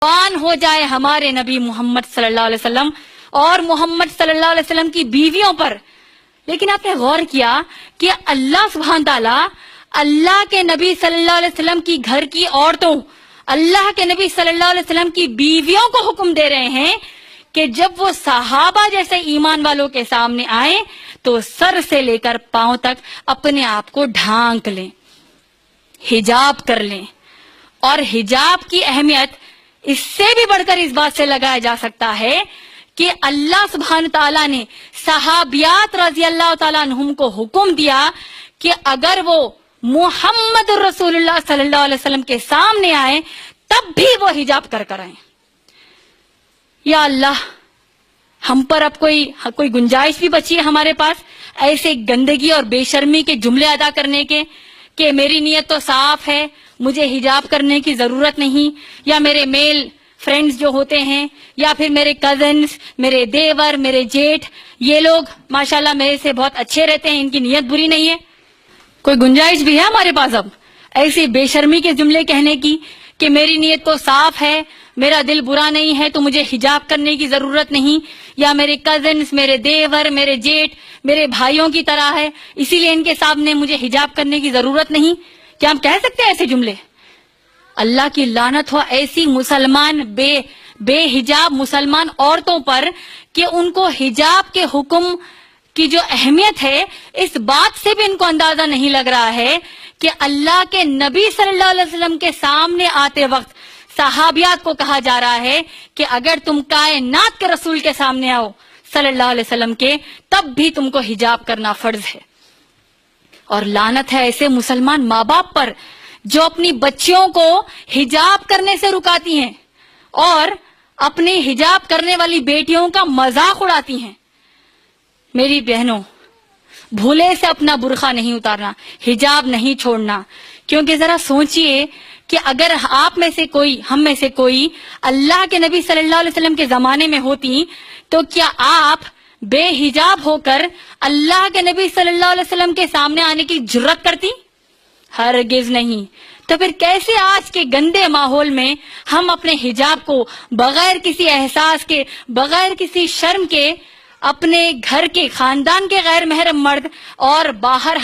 قربان ہو جائے ہمارے نبی محمد صلی اللہ علیہ وسلم اور محمد صلی اللہ علیہ وسلم کی بیویوں پر. لیکن آپ نے غور کیا کہ اللہ سبحانہ تعالیٰ اللہ کے نبی صلی اللہ علیہ وسلم کی گھر کی عورتوں، اللہ کے نبی صلی اللہ علیہ وسلم کی بیویوں کو حکم دے رہے ہیں کہ جب وہ صحابہ جیسے ایمان والوں کے سامنے آئیں تو سر سے لے کر پاؤں تک اپنے آپ کو ڈھانک لیں، حجاب کر لیں. اور حجاب کی اہمیت اس سے بھی بڑھ کر اس بات سے لگایا جا سکتا ہے کہ اللہ سبحانہ تعالیٰ نے صحابیات رضی اللہ تعالیٰ عنہم کو حکم دیا کہ اگر وہ محمد رسول اللہ صلی اللہ علیہ وسلم کے سامنے آئیں تب بھی وہ حجاب کر کر آئیں. یا اللہ، ہم پر اب کوئی گنجائش بھی بچی ہے ہمارے پاس ایسے گندگی اور بے شرمی کے جملے ادا کرنے کے کہ میری نیت تو صاف ہے، مجھے حجاب کرنے کی ضرورت نہیں، یا میرے میل فرینڈز جو ہوتے ہیں یا پھر میرے کزنز، میرے دیور، میرے جیٹھ، یہ لوگ ماشاءاللہ میرے سے بہت اچھے رہتے ہیں، ان کی نیت بری نہیں ہے. کوئی گنجائش بھی ہے ہمارے پاس اب ایسی بے شرمی کے جملے کہنے کی کہ میری نیت تو صاف ہے، میرا دل برا نہیں ہے تو مجھے حجاب کرنے کی ضرورت نہیں، یا میرے کزنز، میرے دیور، میرے جیٹھ میرے بھائیوں کی طرح ہے اسی لیے ان کے سامنے مجھے حجاب کرنے کی ضرورت نہیں؟ کیا ہم کہہ سکتے ہیں ایسے جملے؟ اللہ کی لعنت ہو ایسی مسلمان بے حجاب مسلمان عورتوں پر کہ ان کو حجاب کے حکم کی جو اہمیت ہے اس بات سے بھی ان کو اندازہ نہیں لگ رہا ہے کہ اللہ کے نبی صلی اللہ علیہ وسلم کے سامنے آتے وقت صحابیات کو کہا جا رہا ہے کہ اگر تم کائنات کے رسول کے سامنے آؤ صلی اللہ علیہ وسلم کے تب بھی تم کو حجاب کرنا فرض ہے. اور لعنت ہے ایسے مسلمان ماں باپ پر جو اپنی بچیوں کو حجاب کرنے سے رکاتی ہیں اور اپنی حجاب کرنے والی بیٹیوں کا مذاق اڑاتی ہیں. میری بہنوں، بھولے سے اپنا برقع نہیں اتارنا، حجاب نہیں چھوڑنا، کیونکہ ذرا سوچئے کہ اگر آپ میں سے کوئی، ہم میں سے کوئی اللہ کے نبی صلی اللہ علیہ وسلم کے زمانے میں ہوتی تو کیا آپ بے حجاب ہو کر اللہ کے نبی صلی اللہ علیہ وسلم کے سامنے آنے کی جرت کرتی؟ ہرگز نہیں. تو پھر کیسے آج کے گندے ماحول میں ہم اپنے حجاب کو بغیر کسی احساس کے، بغیر کسی شرم کے اپنے گھر کے، خاندان کے غیر محرم مرد اور باہر